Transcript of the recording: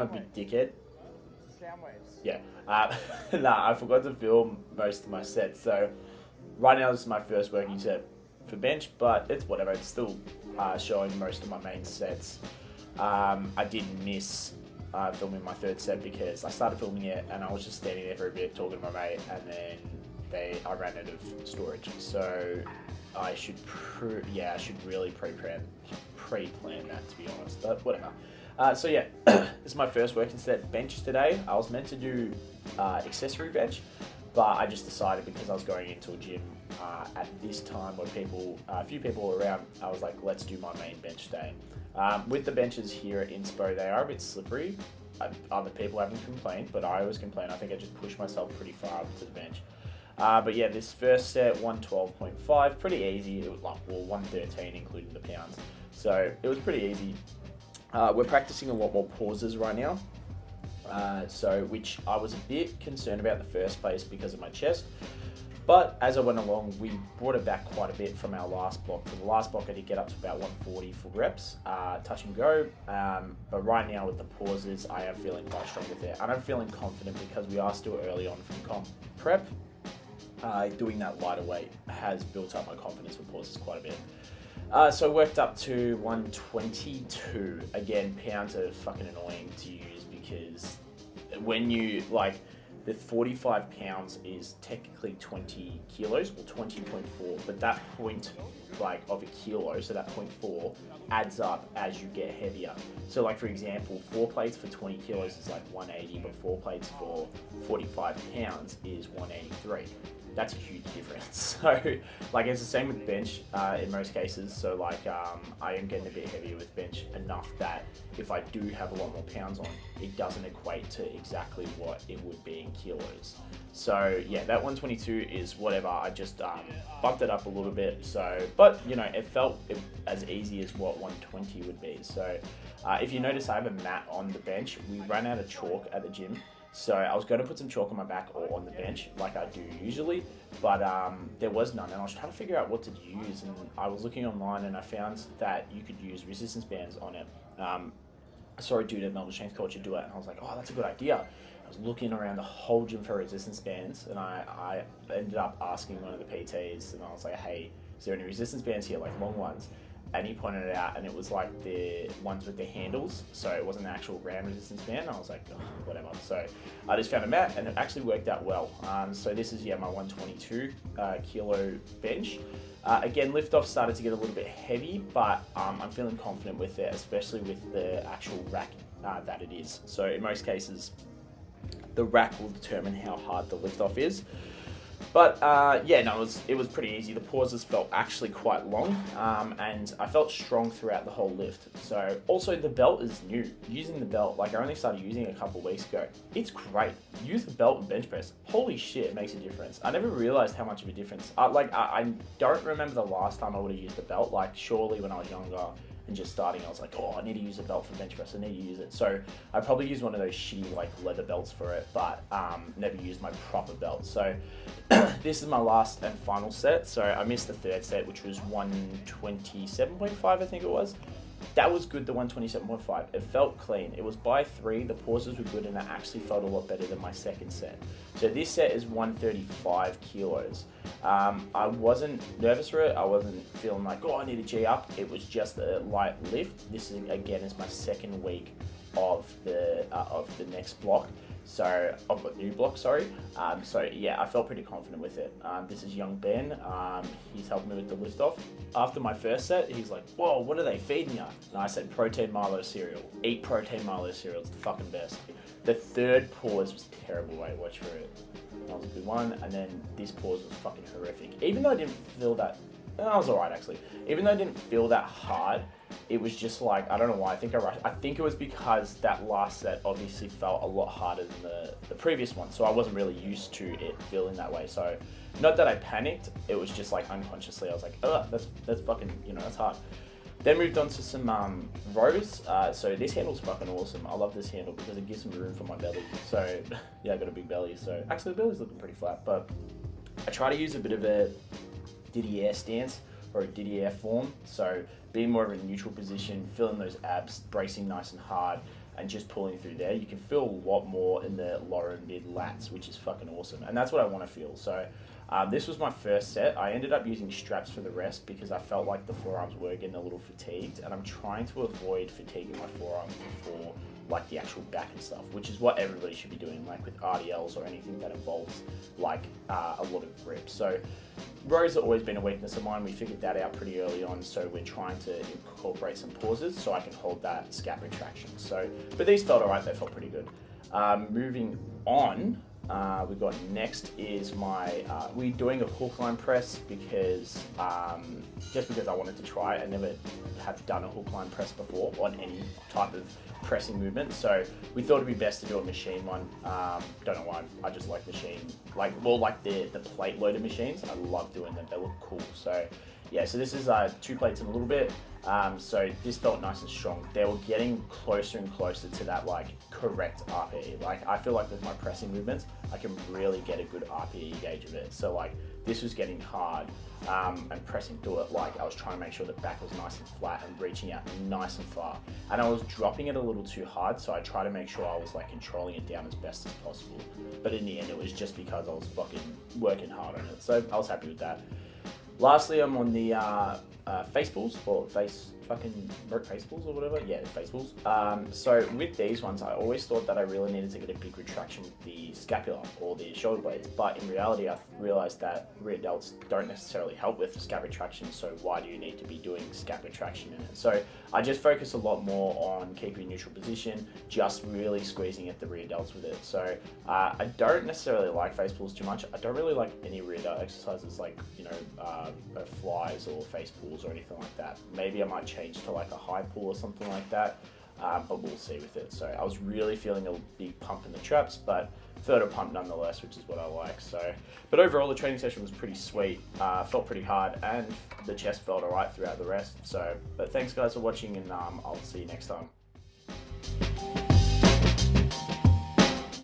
I'm a big dickhead. Sound waves. Yeah. I forgot to film most of my sets. So right now this is my first working set for bench, but it's whatever. It's still showing most of my main sets. I did miss filming my third set because I started filming it and I was just standing there for a bit talking to my mate, and then I ran out of storage. So I should really pre-plan that, to be honest. But whatever. So yeah, this is my first working set bench today. I was meant to do accessory bench, but I just decided because I was going into a gym at this time where a few people were around, I was like, let's do my main bench day. With the benches here at Inspo, they are a bit slippery. Other people haven't complained, but I always complain. I think I just pushed myself pretty far up to the bench. But yeah, this first set, 112.5, pretty easy. It was 113 including the pounds. So it was pretty easy. We're practicing a lot more pauses right now. Which I was a bit concerned about in the first place because of my chest. But as I went along, we brought it back quite a bit from our last block. For the last block, I did get up to about 140 for reps, touch and go. But right now with the pauses, I am feeling quite strong with it. And I'm feeling confident because we are still early on from comp prep. Doing that lighter weight has built up my confidence with pauses quite a bit. So I worked up to 122. Again, pounds are fucking annoying to use because when you, the 45 pounds is technically 20 kilos, or 20.4, but that point, of a kilo, so that 0.4, adds up as you get heavier. So, for example, 4 plates for 20 kilos is 180, but 4 plates for 45 pounds is 183. That's a huge difference. So, it's the same with bench in most cases. So, I am getting a bit heavier with bench enough that if I do have a lot more pounds on, it doesn't equate to exactly what it would be in kilos. So, yeah, that 122 is whatever. I just bumped it up a little bit. So, but, it felt as easy as what 120 would be. So, if you notice, I have a mat on the bench. We ran out of chalk at the gym. So I was going to put some chalk on my back or on the bench like I do usually, but there was none, and I was trying to figure out what to use, and I was looking online and I found that you could use resistance bands on it. I saw a dude at Melbourne Strength Culture do it, and I was like, oh, that's a good idea. I was looking around the whole gym for resistance bands, and I ended up asking one of the PTs, and I was like, hey, is there any resistance bands here, long ones? And he pointed it out, and it was the ones with the handles, so it wasn't an actual round resistance band. And I was like, oh, whatever. So I just found a mat, and it actually worked out well. So this is my 122 kilo bench. Again, lift off started to get a little bit heavy, but I'm feeling confident with it, especially with the actual rack that it is. So in most cases, the rack will determine how hard the lift off is. But it was pretty easy. The pauses felt actually quite long, and I felt strong throughout the whole lift. So also the belt is new. Using the belt, I only started using it a couple of weeks ago. It's great. Use the belt and bench press. Holy shit, it makes a difference. I never realized how much of a difference. I don't remember the last time I would have used the belt. Surely when I was younger and just starting, I was like, oh, I need to use a belt for bench press. I need to use it. So I probably used one of those shitty leather belts for it, but never used my proper belt. So this is my last and final set. So I missed the third set, which was 127.5, I think it was. That was good, the 127.5. It felt clean. It was by 3. The pauses were good, and it actually felt a lot better than my second set. So this set is 135 kilos. I wasn't nervous for it. I wasn't feeling I need to G up. It was just a light lift. This is, again, is my second week of the next block. So, of a new block, sorry. I felt pretty confident with it. This is young Ben. He's helping me with the lift off. After my first set, he's like, whoa, what are they feeding you? And I said, protein Milo cereal. Eat protein Milo cereal, it's the fucking best. The third pause was terrible. Watch for it. That was a good one. And then this pause was fucking horrific. Even though I didn't feel that, was alright actually. Even though I didn't feel that hard, it was just I don't know why, I think I rushed. I think it was because that last set obviously felt a lot harder than the previous one, so I wasn't really used to it feeling that way. So, not that I panicked, it was just unconsciously, I was like, oh, that's fucking, that's hard. Then moved on to some rows. So this handle's fucking awesome. I love this handle because it gives some room for my belly. So, yeah, I got a big belly, so actually the belly's looking pretty flat, but I try to use a bit of a Didier stance, or a Didier form, so being more of a neutral position, filling those abs, bracing nice and hard, and just pulling through there, you can feel a lot more in the lower and mid lats, which is fucking awesome. And that's what I want to feel. So this was my first set. I ended up using straps for the rest because I felt like the forearms were getting a little fatigued, and I'm trying to avoid fatiguing my forearms before like the actual back and stuff, which is what everybody should be doing, like with RDLs or anything that involves like a lot of grip. So rows have always been a weakness of mine. We figured that out pretty early on, so we're trying to incorporate some pauses so I can hold that scap retraction. So, but these felt alright, they felt pretty good. Moving on, we got next is my, we're doing a hook line press because, just because I wanted to try it. I never had done a hook line press before on any type of pressing movement, so we thought it'd be best to do a machine one. Don't know why, I just like machine, like more like the plate loaded machines. I love doing them, they look cool. So yeah, so this is 2 plates in a little bit. So this felt nice and strong. They were getting closer and closer to that like correct RPE. Like I feel like with my pressing movements, I can really get a good RPE gauge of it. So like this was getting hard and pressing through it. Like I was trying to make sure the back was nice and flat and reaching out nice and far. And I was dropping it a little too hard. So I tried to make sure I was like controlling it down as best as possible. But in the end, it was just because I was fucking working hard on it. So I was happy with that. Lastly, I'm on the face pulls, or face pulls or whatever. Yeah, face pulls. So with these ones, I always thought that I really needed to get a big retraction with the scapula or the shoulder blades, but in reality, I realized that rear delts don't necessarily help with scap retraction. So why do you need to be doing scap retraction in it? So I just focus a lot more on keeping a neutral position, just really squeezing at the rear delts with it. So I don't necessarily like face pulls too much. I don't really like any rear delt exercises like, you know, flies or face pulls or anything like that. Maybe I might change to like a high pull or something like that, but we'll see with it. So I was really feeling a big pump in the traps, but felt a pump nonetheless, which is what I like. So, but overall the training session was pretty sweet, felt pretty hard, and the chest felt alright throughout the rest. So, but thanks guys for watching, and I'll see you next time.